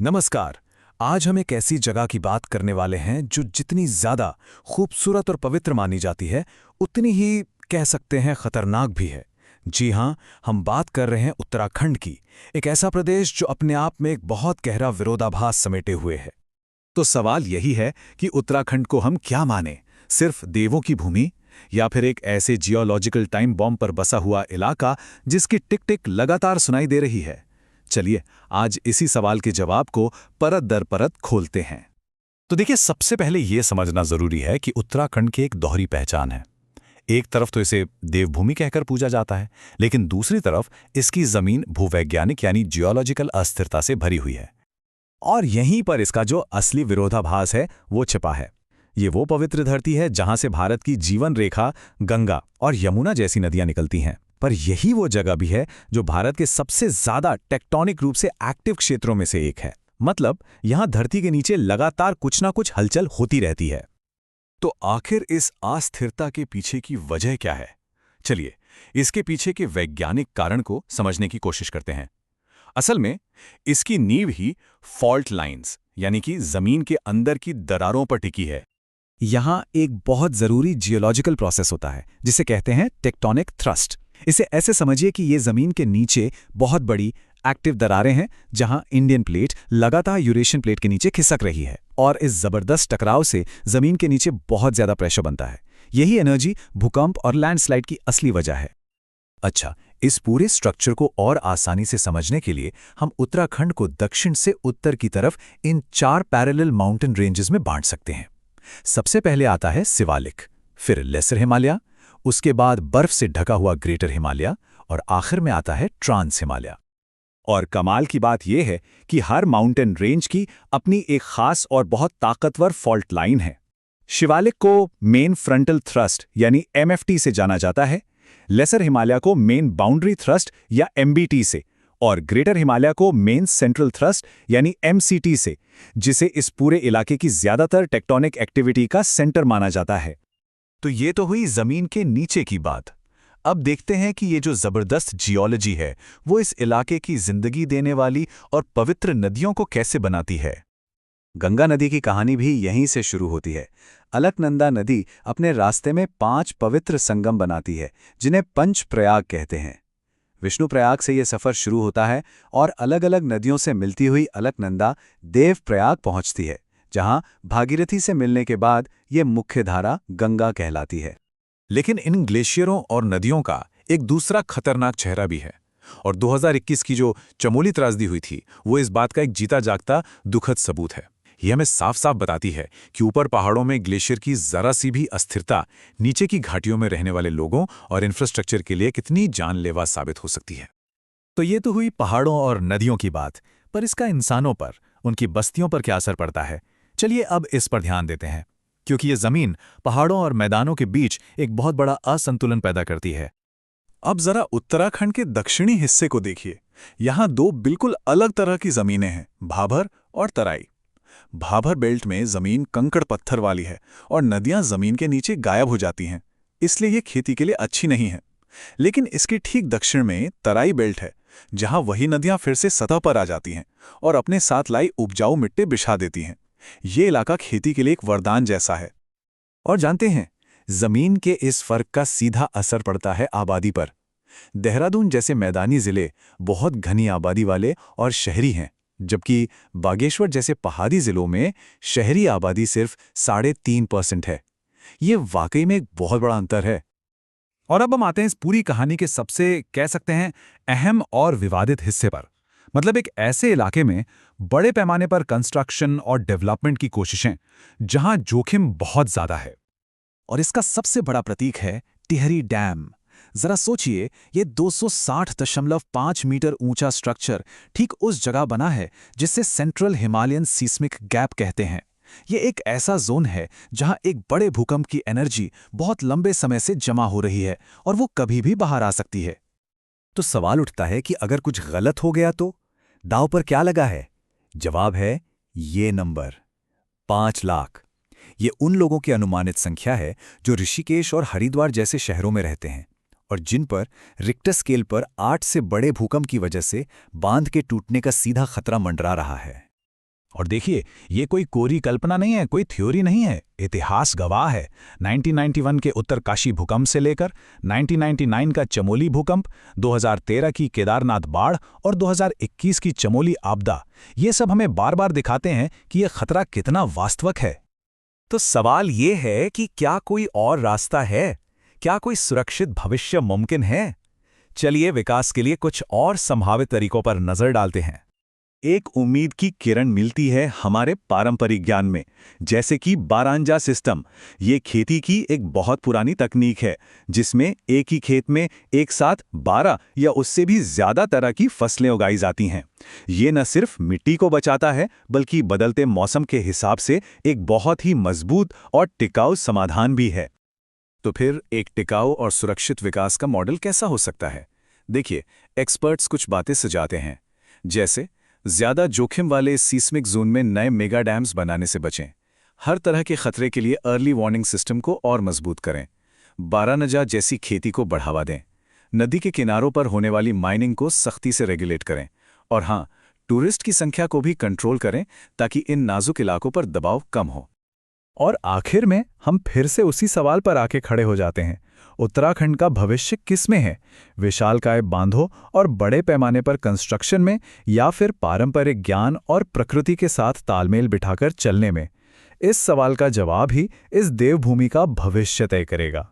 नमस्कार। आज हम एक ऐसी जगह की बात करने वाले हैं जो जितनी ज्यादा खूबसूरत और पवित्र मानी जाती है, उतनी ही कह सकते हैं खतरनाक भी है। जी हाँ, हम बात कर रहे हैं उत्तराखंड की, एक ऐसा प्रदेश जो अपने आप में एक बहुत गहरा विरोधाभास समेटे हुए है। तो सवाल यही है कि उत्तराखंड को हम क्या माने, सिर्फ देवों की भूमि या फिर एक ऐसे जियोलॉजिकल टाइम बॉम्ब पर बसा हुआ इलाका जिसकी टिक टिक लगातार सुनाई दे रही है। चलिए आज इसी सवाल के जवाब को परत दर परत खोलते हैं। तो देखिए, सबसे पहले यह समझना जरूरी है कि उत्तराखंड की एक दोहरी पहचान है। एक तरफ तो इसे देवभूमि कहकर पूजा जाता है, लेकिन दूसरी तरफ इसकी जमीन भूवैज्ञानिक यानी जियोलॉजिकल अस्थिरता से भरी हुई है। और यहीं पर इसका जो असली विरोधाभास है वो छिपा है। ये वो पवित्र धरती है जहां से भारत की जीवन रेखा गंगा और यमुना जैसी नदियां निकलती हैं। पर यही वो जगह भी है जो भारत के सबसे ज्यादा टेक्टोनिक रूप से एक्टिव क्षेत्रों में से एक है। मतलब यहां धरती के नीचे लगातार कुछ ना कुछ हलचल होती रहती है। तो आखिर इस अस्थिरता के पीछे की वजह क्या है? चलिए इसके पीछे के वैज्ञानिक कारण को समझने की कोशिश करते हैं। असल में इसकी नींव ही फॉल्ट लाइंस यानी कि जमीन के अंदर की दरारों पर टिकी है। यहां एक बहुत जरूरी जियोलॉजिकल प्रोसेस होता है जिसे कहते हैं टेक्टोनिक थ्रस्ट। इसे ऐसे समझिए कि ये जमीन के नीचे बहुत बड़ी एक्टिव दरारें हैं जहां इंडियन प्लेट लगातार यूरेशियन प्लेट के नीचे खिसक रही है, और इस जबरदस्त टकराव से जमीन के नीचे बहुत ज्यादा प्रेशर बनता है। यही एनर्जी भूकंप और लैंडस्लाइड की असली वजह है। अच्छा, इस पूरे स्ट्रक्चर को और आसानी से समझने के लिए हम उत्तराखंड को दक्षिण से उत्तर की तरफ इन 4 पैरेलल माउंटेन रेंजेस में बांट सकते हैं। सबसे पहले आता है शिवालिक, फिर लेसर हिमालय, उसके बाद बर्फ से ढका हुआ ग्रेटर हिमालय, और आखिर में आता है ट्रांस हिमालय। और कमाल की बात यह है कि हर माउंटेन रेंज की अपनी एक खास और बहुत ताकतवर फॉल्ट लाइन है। शिवालिक को मेन फ्रंटल थ्रस्ट यानी एमएफटी से जाना जाता है, लेसर हिमालय को मेन बाउंड्री थ्रस्ट या एमबीटी से, और ग्रेटर हिमालय को मेन सेंट्रल थ्रस्ट यानी एमसीटी से, जिसे इस पूरे इलाके की ज्यादातर टेक्टोनिक एक्टिविटी का सेंटर माना जाता है। तो ये तो हुई जमीन के नीचे की बात। अब देखते हैं कि ये जो जबरदस्त जियोलॉजी है वो इस इलाके की जिंदगी देने वाली और पवित्र नदियों को कैसे बनाती है। गंगा नदी की कहानी भी यहीं से शुरू होती है। अलकनंदा नदी अपने रास्ते में 5 पवित्र संगम बनाती है जिन्हें पंच प्रयाग कहते हैं। विष्णु प्रयाग से ये सफर शुरू होता है और अलग अलग नदियों से मिलती हुई अलकनंदा देव प्रयाग पहुंचती है, जहां भागीरथी से मिलने के बाद ये मुख्य धारा गंगा कहलाती है। लेकिन इन ग्लेशियरों और नदियों का एक दूसरा खतरनाक चेहरा भी है, और 2021 की जो चमोली त्रासदी हुई थी वो इस बात का एक जीता जागता दुखद सबूत है। ये हमें साफ साफ बताती है कि ऊपर पहाड़ों में ग्लेशियर की जरा सी भी अस्थिरता नीचे की घाटियों में रहने वाले लोगों और इंफ्रास्ट्रक्चर के लिए कितनी जानलेवा साबित हो सकती है। तो ये तो हुई पहाड़ों और नदियों की बात, पर इसका इंसानों पर, उनकी बस्तियों पर क्या असर पड़ता है? चलिए अब इस पर ध्यान देते हैं, क्योंकि ये जमीन पहाड़ों और मैदानों के बीच एक बहुत बड़ा असंतुलन पैदा करती है। अब जरा उत्तराखंड के दक्षिणी हिस्से को देखिए। यहाँ 2 बिल्कुल अलग तरह की जमीनें हैं, भाबर और तराई। भाबर बेल्ट में जमीन कंकड़ पत्थर वाली है और नदियां जमीन के नीचे गायब हो जाती हैं, इसलिए ये खेती के लिए अच्छी नहीं है। लेकिन इसके ठीक दक्षिण में तराई बेल्ट है, जहां वही नदियां फिर से सतह पर आ जाती हैं और अपने साथ लाई उपजाऊ मिट्टी बिछा देती हैं। ये इलाका खेती के लिए एक वरदान जैसा है। और जानते हैं, जमीन के इस फर्क का सीधा असर पड़ता है आबादी पर। देहरादून जैसे मैदानी जिले बहुत घनी आबादी वाले और शहरी हैं, जबकि बागेश्वर जैसे पहाड़ी जिलों में शहरी आबादी सिर्फ 3.5% है। ये वाकई में एक बहुत बड़ा अंतर है। और अब हम आते हैं इस पूरी कहानी के सबसे, कह सकते हैं, अहम और विवादित हिस्से पर। मतलब एक ऐसे इलाके में बड़े पैमाने पर कंस्ट्रक्शन और डेवलपमेंट की कोशिशें जहां जोखिम बहुत ज्यादा है। और इसका सबसे बड़ा प्रतीक है टिहरी डैम। जरा सोचिए, ये 260.5 मीटर ऊंचा स्ट्रक्चर ठीक उस जगह बना है जिसे सेंट्रल हिमालयन सीस्मिक गैप कहते हैं। ये एक ऐसा जोन है जहां एक बड़े भूकंप की एनर्जी बहुत लंबे समय से जमा हो रही है और वो कभी भी बाहर आ सकती है। तो सवाल उठता है कि अगर कुछ गलत हो गया तो दांव पर क्या लगा है? जवाब है ये नंबर, 5 लाख। ये उन लोगों की अनुमानित संख्या है जो ऋषिकेश और हरिद्वार जैसे शहरों में रहते हैं और जिन पर रिक्टर स्केल पर 8 से बड़े भूकंप की वजह से बांध के टूटने का सीधा खतरा मंडरा रहा है। और देखिए, ये कोई कोरी कल्पना नहीं है, कोई थ्योरी नहीं है, इतिहास गवाह है। 1991 के उत्तरकाशी भूकंप से लेकर 1999 का चमोली भूकंप, 2013 की केदारनाथ बाढ़ और 2021 की चमोली आपदा, ये सब हमें बार बार दिखाते हैं कि यह खतरा कितना वास्तविक है। तो सवाल ये है कि क्या कोई और रास्ता है? क्या कोई सुरक्षित भविष्य मुमकिन है? चलिए विकास के लिए कुछ और संभावित तरीकों पर नजर डालते हैं। एक उम्मीद की किरण मिलती है हमारे पारंपरिक ज्ञान में, जैसे कि बारांजा सिस्टम। ये खेती की एक बहुत पुरानी तकनीक है, जिसमें एक ही खेत में एक साथ 12 या उससे भी ज्यादा तरह की फसलें उगाई जाती हैं। ये न सिर्फ मिट्टी को बचाता है, बल्कि बदलते मौसम के हिसाब से एक बहुत ही मजबूत और टिकाऊ समाधान भी है। तो फिर एक टिकाऊ और सुरक्षित विकास का मॉडल कैसा हो सकता है? देखिए, एक्सपर्ट्स कुछ बातें सुझाते हैं, जैसे ज्यादा जोखिम वाले सीस्मिक जोन में नए मेगा डैम्स बनाने से बचें, हर तरह के खतरे के लिए अर्ली वार्निंग सिस्टम को और मजबूत करें, बारानजा जैसी खेती को बढ़ावा दें, नदी के किनारों पर होने वाली माइनिंग को सख्ती से रेगुलेट करें, और हाँ, टूरिस्ट की संख्या को भी कंट्रोल करें ताकि इन नाजुक इलाकों पर दबाव कम हो। और आखिर में हम फिर से उसी सवाल पर आके खड़े हो जाते हैं, उत्तराखंड का भविष्य किसमें है? विशालकाय बांधों और बड़े पैमाने पर कंस्ट्रक्शन में, या फिर पारंपरिक ज्ञान और प्रकृति के साथ तालमेल बिठाकर चलने में? इस सवाल का जवाब ही इस देवभूमि का भविष्य तय करेगा।